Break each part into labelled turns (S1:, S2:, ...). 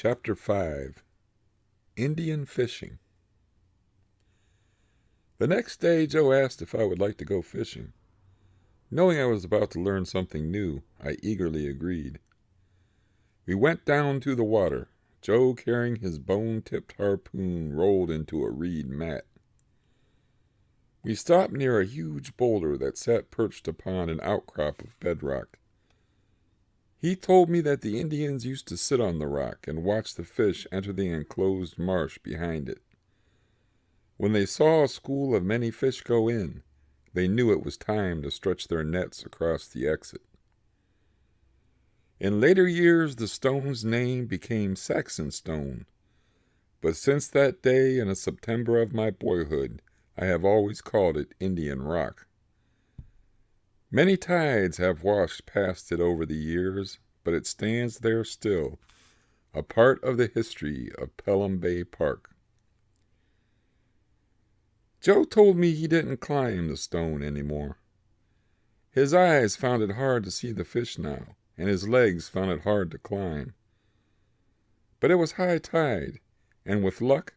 S1: Chapter 5 Indian Fishing. The next day, Joe asked if I would like to go fishing. Knowing I was about to learn something new, I eagerly agreed. We went down to the water, Joe carrying his bone-tipped harpoon rolled into a reed mat. We stopped near a huge boulder that sat perched upon an outcrop of bedrock. He told me that the Indians used to sit on the rock and watch the fish enter the enclosed marsh behind it. When they saw a school of many fish go in, they knew it was time to stretch their nets across the exit. In later years, the stone's name became Saxon Stone, but since that day in a September of my boyhood, I have always called it Indian Rock. Many tides have washed past it over the years, but it stands there still, a part of the history of Pelham Bay Park. Joe told me he didn't climb the stone anymore. His eyes found it hard to see the fish now, and his legs found it hard to climb. But it was high tide, and with luck,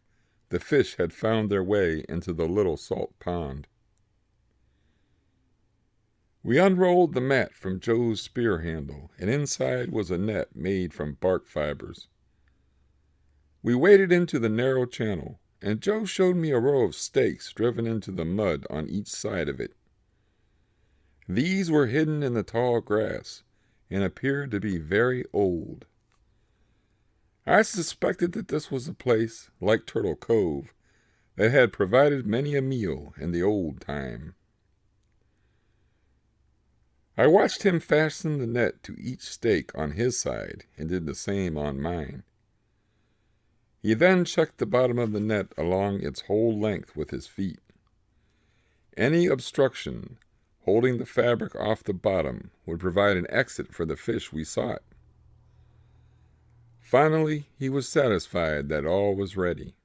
S1: the fish had found their way into the little salt pond. We unrolled the mat from Joe's spear handle, and inside was a net made from bark fibers. We waded into the narrow channel, and Joe showed me a row of stakes driven into the mud on each side of it. These were hidden in the tall grass, and appeared to be very old. I suspected that this was a place, like Turtle Cove, that had provided many a meal in the old time. I watched him fasten the net to each stake on his side, and did the same on mine. He then checked the bottom of the net along its whole length with his feet. Any obstruction, holding the fabric off the bottom, would provide an exit for the fish we sought. Finally, he was satisfied that all was ready.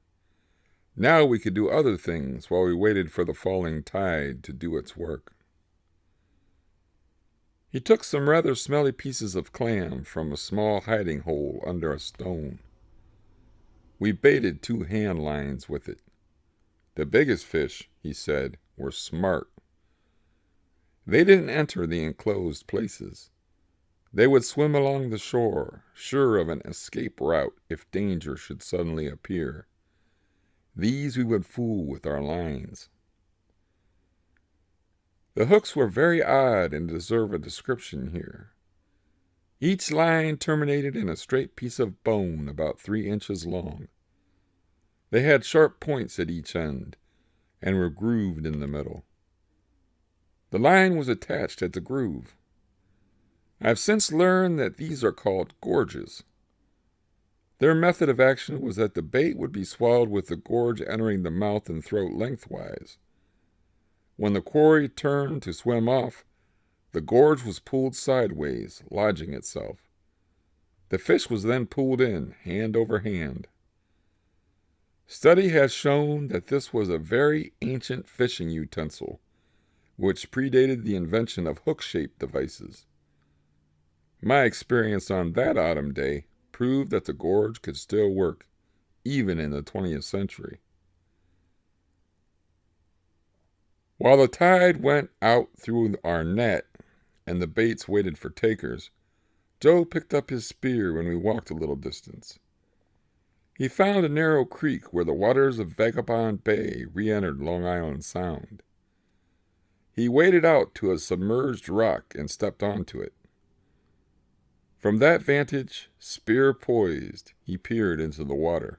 S1: Now we could do other things while we waited for the falling tide to do its work. He took some rather smelly pieces of clam from a small hiding hole under a stone. We baited 2 hand lines with it. The biggest fish, he said, were smart. They didn't enter the enclosed places. They would swim along the shore, sure of an escape route if danger should suddenly appear. These we would fool with our lines. The hooks were very odd and deserve a description here. Each line terminated in a straight piece of bone about 3 inches long. They had sharp points at each end, and were grooved in the middle. The line was attached at the groove. I have since learned that these are called gorges. Their method of action was that the bait would be swallowed with the gorge entering the mouth and throat lengthwise. When the quarry turned to swim off, the gorge was pulled sideways, lodging itself. The fish was then pulled in, hand over hand. Study has shown that this was a very ancient fishing utensil, which predated the invention of hook-shaped devices. My experience on that autumn day proved that the gorge could still work, even in the 20th century. While the tide went out through our net, and the baits waited for takers, Joe picked up his spear when we walked a little distance. He found a narrow creek where the waters of Vagabond Bay re-entered Long Island Sound. He waded out to a submerged rock and stepped onto it. From that vantage, spear poised, he peered into the water.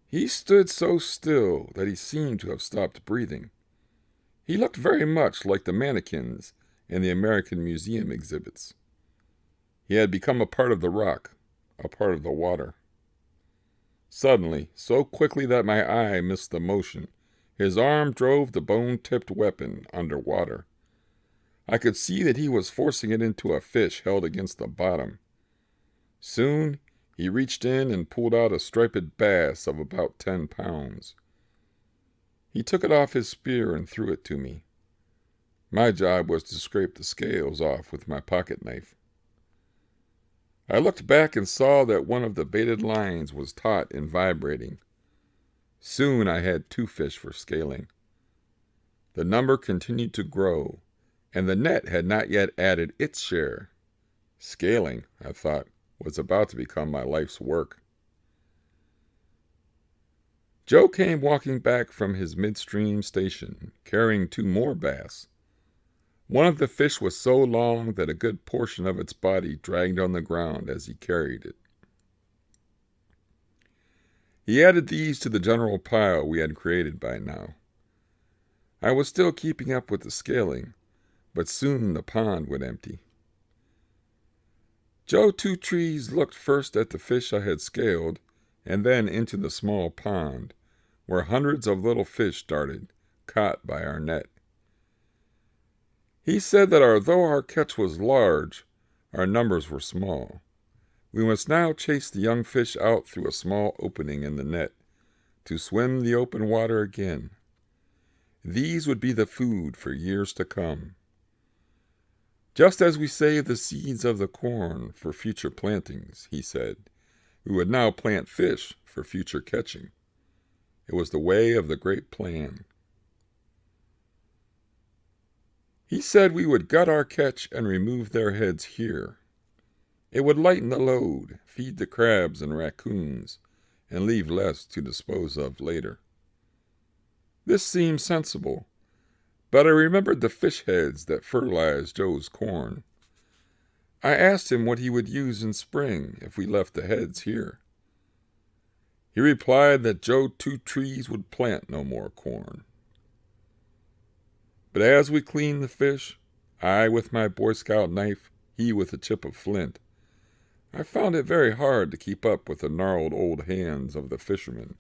S1: He stood so still that he seemed to have stopped breathing. He looked very much like the mannequins in the American Museum exhibits. He had become a part of the rock, a part of the water. Suddenly, so quickly that my eye missed the motion, his arm drove the bone-tipped weapon under water. I could see that he was forcing it into a fish held against the bottom. Soon, he reached in and pulled out a striped bass of about 10 pounds. He took it off his spear and threw it to me. My job was to scrape the scales off with my pocket knife. I looked back and saw that one of the baited lines was taut and vibrating. Soon I had 2 fish for scaling. The number continued to grow, and the net had not yet added its share. Scaling, I thought, was about to become my life's work. Joe came walking back from his midstream station, carrying 2 more bass. One of the fish was so long that a good portion of its body dragged on the ground as he carried it. He added these to the general pile we had created by now. I was still keeping up with the scaling, but soon the pond would empty. Joe Two Trees looked first at the fish I had scaled, and then into the small pond, where hundreds of little fish darted, caught by our net. He said that although our catch was large, our numbers were small. We must now chase the young fish out through a small opening in the net, to swim the open water again. These would be the food for years to come. Just as we save the seeds of the corn for future plantings, he said, we would now plant fish for future catching. It was the way of the great plan. He said we would gut our catch and remove their heads here. It would lighten the load, feed the crabs and raccoons, and leave less to dispose of later. This seemed sensible, but I remembered the fish heads that fertilized Joe's corn. I asked him what he would use in spring if we left the heads here. He replied that Joe Two Trees would plant no more corn. But as we cleaned the fish, I with my Boy Scout knife, he with a chip of flint, I found it very hard to keep up with the gnarled old hands of the fishermen.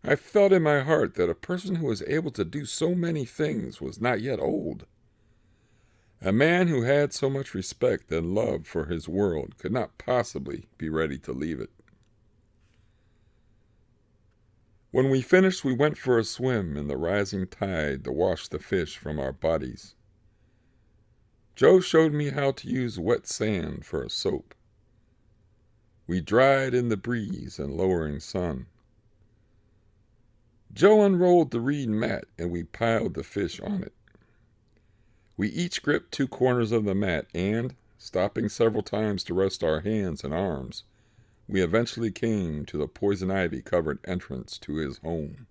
S1: I felt in my heart that a person who was able to do so many things was not yet old. A man who had so much respect and love for his world could not possibly be ready to leave it. When we finished, we went for a swim in the rising tide to wash the fish from our bodies. Joe showed me how to use wet sand for a soap. We dried in the breeze and lowering sun. Joe unrolled the reed mat and we piled the fish on it. We each gripped 2 corners of the mat and, stopping several times to rest our hands and arms, we eventually came to the poison ivy-covered entrance to his home.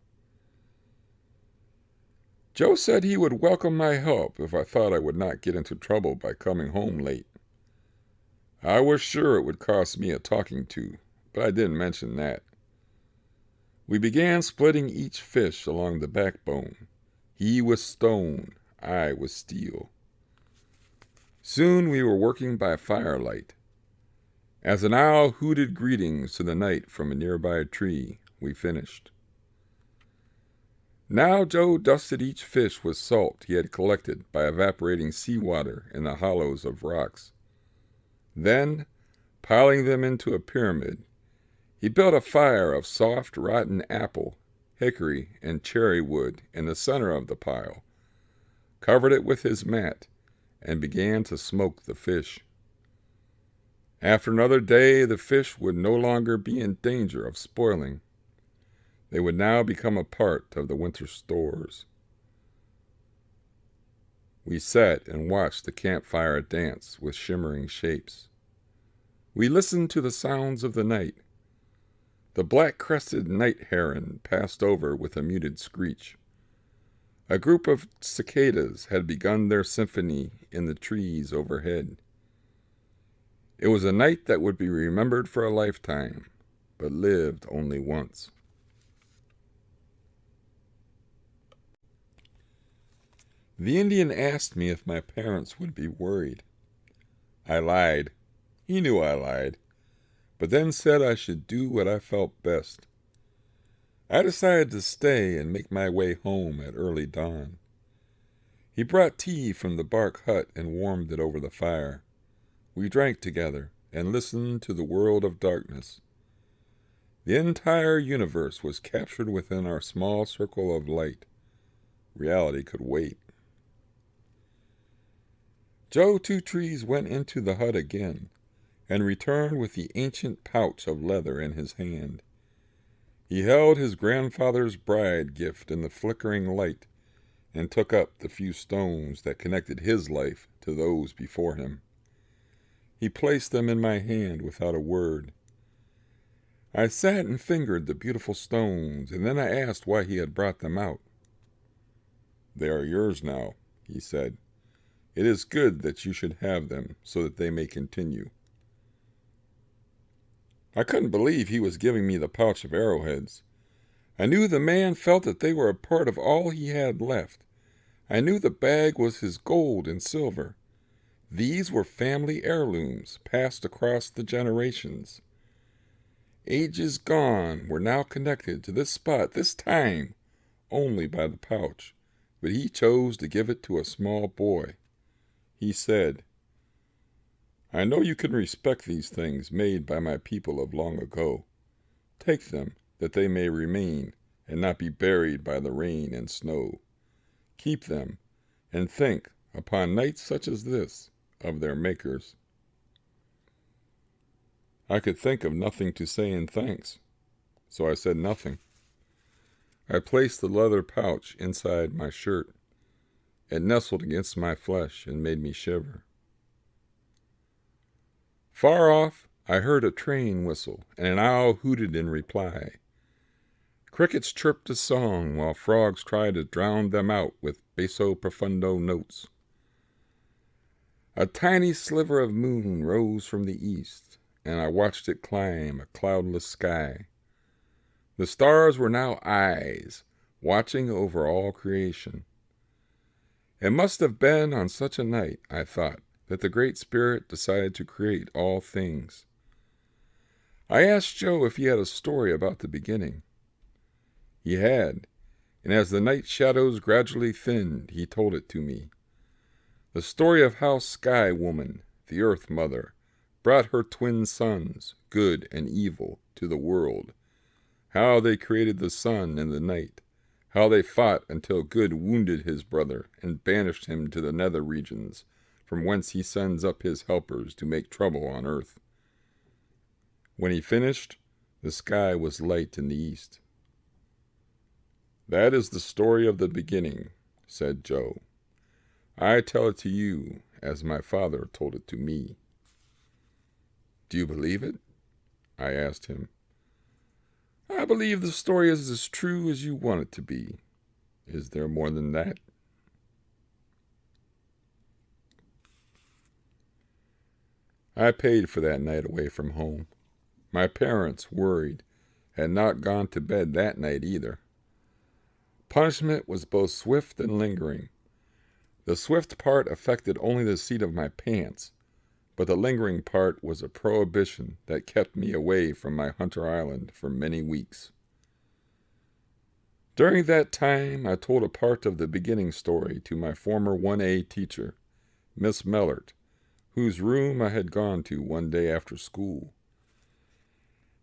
S1: Joe said he would welcome my help if I thought I would not get into trouble by coming home late. I was sure it would cost me a talking to, but I didn't mention that. We began splitting each fish along the backbone. He was stone, I was steel. Soon we were working by firelight. As an owl hooted greetings to the night from a nearby tree, we finished. Now Joe dusted each fish with salt he had collected by evaporating seawater in the hollows of rocks. Then, piling them into a pyramid, he built a fire of soft, rotten apple, hickory, and cherry wood in the center of the pile, covered it with his mat, and began to smoke the fish. After another day, the fish would no longer be in danger of spoiling. They would now become a part of the winter stores. We sat and watched the campfire dance with shimmering shapes. We listened to the sounds of the night. The black-crested night heron passed over with a muted screech. A group of cicadas had begun their symphony in the trees overhead. It was a night that would be remembered for a lifetime, but lived only once. The Indian asked me if my parents would be worried. I lied. He knew I lied, but then said I should do what I felt best. I decided to stay and make my way home at early dawn. He brought tea from the bark hut and warmed it over the fire. We drank together and listened to the world of darkness. The entire universe was captured within our small circle of light. Reality could wait. Joe Two Trees went into the hut again, and returned with the ancient pouch of leather in his hand. He held his grandfather's bride gift in the flickering light and took up the few stones that connected his life to those before him. He placed them in my hand without a word. I sat and fingered the beautiful stones, and then I asked why he had brought them out. "They are yours now," he said. "It is good that you should have them so that they may continue." I couldn't believe he was giving me the pouch of arrowheads. I knew the man felt that they were a part of all he had left. I knew the bag was his gold and silver. These were family heirlooms passed across the generations. Ages gone were now connected to this spot, this time, only by the pouch, but he chose to give it to a small boy. He said, "I know you can respect these things made by my people of long ago. Take them, that they may remain, and not be buried by the rain and snow. Keep them, and think, upon nights such as this, of their makers." I could think of nothing to say in thanks, so I said nothing. I placed the leather pouch inside my shirt. It nestled against my flesh and made me shiver. Far off, I heard a train whistle, and an owl hooted in reply. Crickets chirped a song, while frogs tried to drown them out with basso profundo notes. A tiny sliver of moon rose from the east, and I watched it climb a cloudless sky. The stars were now eyes, watching over all creation. It must have been on such a night, I thought, that the Great Spirit decided to create all things. I asked Joe if he had a story about the beginning. He had, and as the night shadows gradually thinned, he told it to me. The story of how Sky Woman, the Earth Mother, brought her twin sons, good and evil, to the world, how they created the sun and the night, how they fought until Good wounded his brother and banished him to the nether regions, from whence he sends up his helpers to make trouble on earth. When he finished, the sky was light in the east. "That is the story of the beginning," said Joe. "I tell it to you as my father told it to me." "Do you believe it?" I asked him. "I believe the story is as true as you want it to be. Is there more than that?" I paid for that night away from home. My parents, worried, had not gone to bed that night either. Punishment was both swift and lingering. The swift part affected only the seat of my pants, but the lingering part was a prohibition that kept me away from my Hunter Island for many weeks. During that time, I told a part of the beginning story to my former 1A teacher, Miss Mellert, whose room I had gone to one day after school.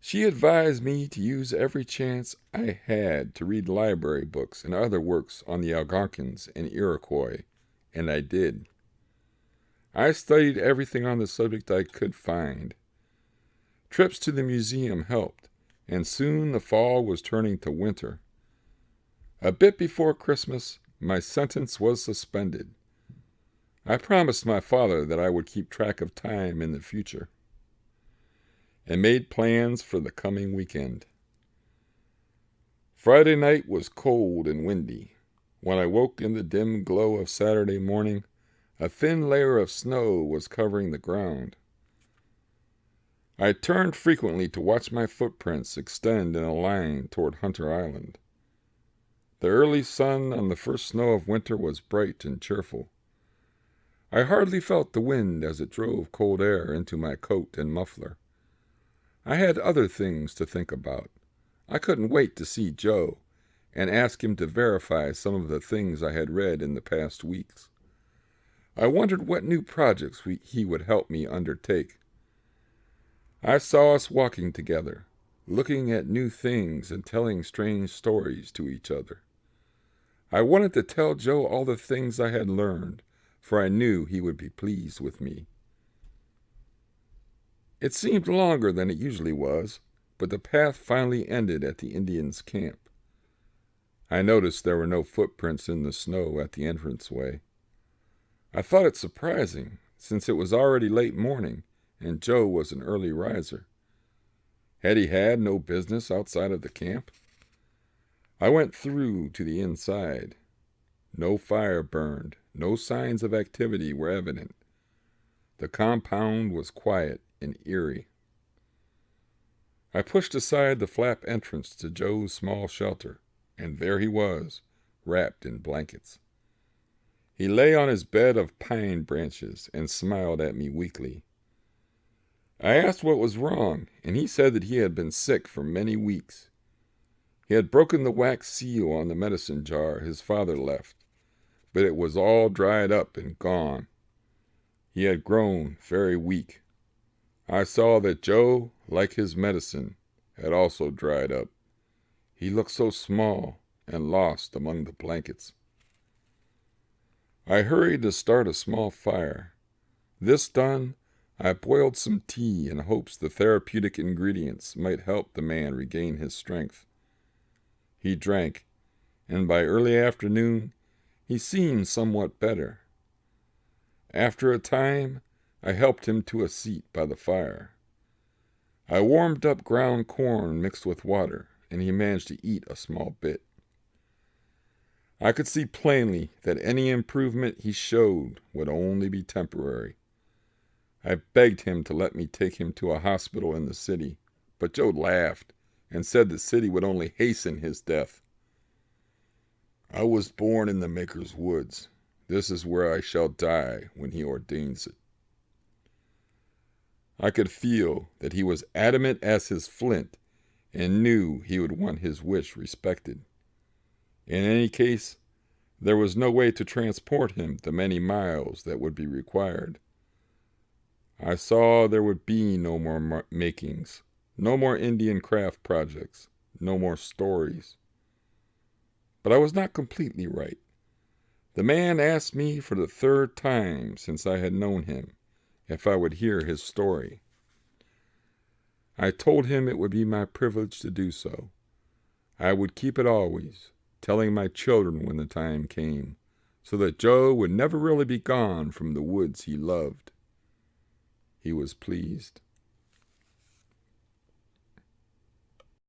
S1: She advised me to use every chance I had to read library books and other works on the Algonquins and Iroquois, and I did. I studied everything on the subject I could find. Trips to the museum helped, and soon the fall was turning to winter. A bit before Christmas, my sentence was suspended. I promised my father that I would keep track of time in the future, and made plans for the coming weekend. Friday night was cold and windy. When I woke in the dim glow of Saturday morning, a thin layer of snow was covering the ground. I turned frequently to watch my footprints extend in a line toward Hunter Island. The early sun on the first snow of winter was bright and cheerful. I hardly felt the wind as it drove cold air into my coat and muffler. I had other things to think about. I couldn't wait to see Joe and ask him to verify some of the things I had read in the past weeks. I wondered what new projects he would help me undertake. I saw us walking together, looking at new things and telling strange stories to each other. I wanted to tell Joe all the things I had learned, for I knew he would be pleased with me. It seemed longer than it usually was, but the path finally ended at the Indians' camp. I noticed there were no footprints in the snow at the entranceway. I thought it surprising, since it was already late morning, and Joe was an early riser. Had he had no business outside of the camp? I went through to the inside. No fire burned. No signs of activity were evident. The compound was quiet and eerie. I pushed aside the flap entrance to Joe's small shelter, and there he was, wrapped in blankets. He lay on his bed of pine branches and smiled at me weakly. I asked what was wrong, and he said that he had been sick for many weeks. He had broken the wax seal on the medicine jar his father left, but it was all dried up and gone. He had grown very weak. I saw that Joe, like his medicine, had also dried up. He looked so small and lost among the blankets. I hurried to start a small fire. This done, I boiled some tea in hopes the therapeutic ingredients might help the man regain his strength. He drank, and by early afternoon, he seemed somewhat better. After a time, I helped him to a seat by the fire. I warmed up ground corn mixed with water, and he managed to eat a small bit. I could see plainly that any improvement he showed would only be temporary. I begged him to let me take him to a hospital in the city, but Joe laughed and said the city would only hasten his death. I was born in the Maker's woods. This is where I shall die when he ordains it. I could feel that he was adamant as his flint and knew he would want his wish respected. In any case, there was no way to transport him the many miles that would be required. I saw there would be no more makings, no more Indian craft projects, no more stories. But I was not completely right. The man asked me for the third time since I had known him if I would hear his story. I told him it would be my privilege to do so. I would keep it always, telling my children when the time came, so that Joe would never really be gone from the woods he loved. He was pleased.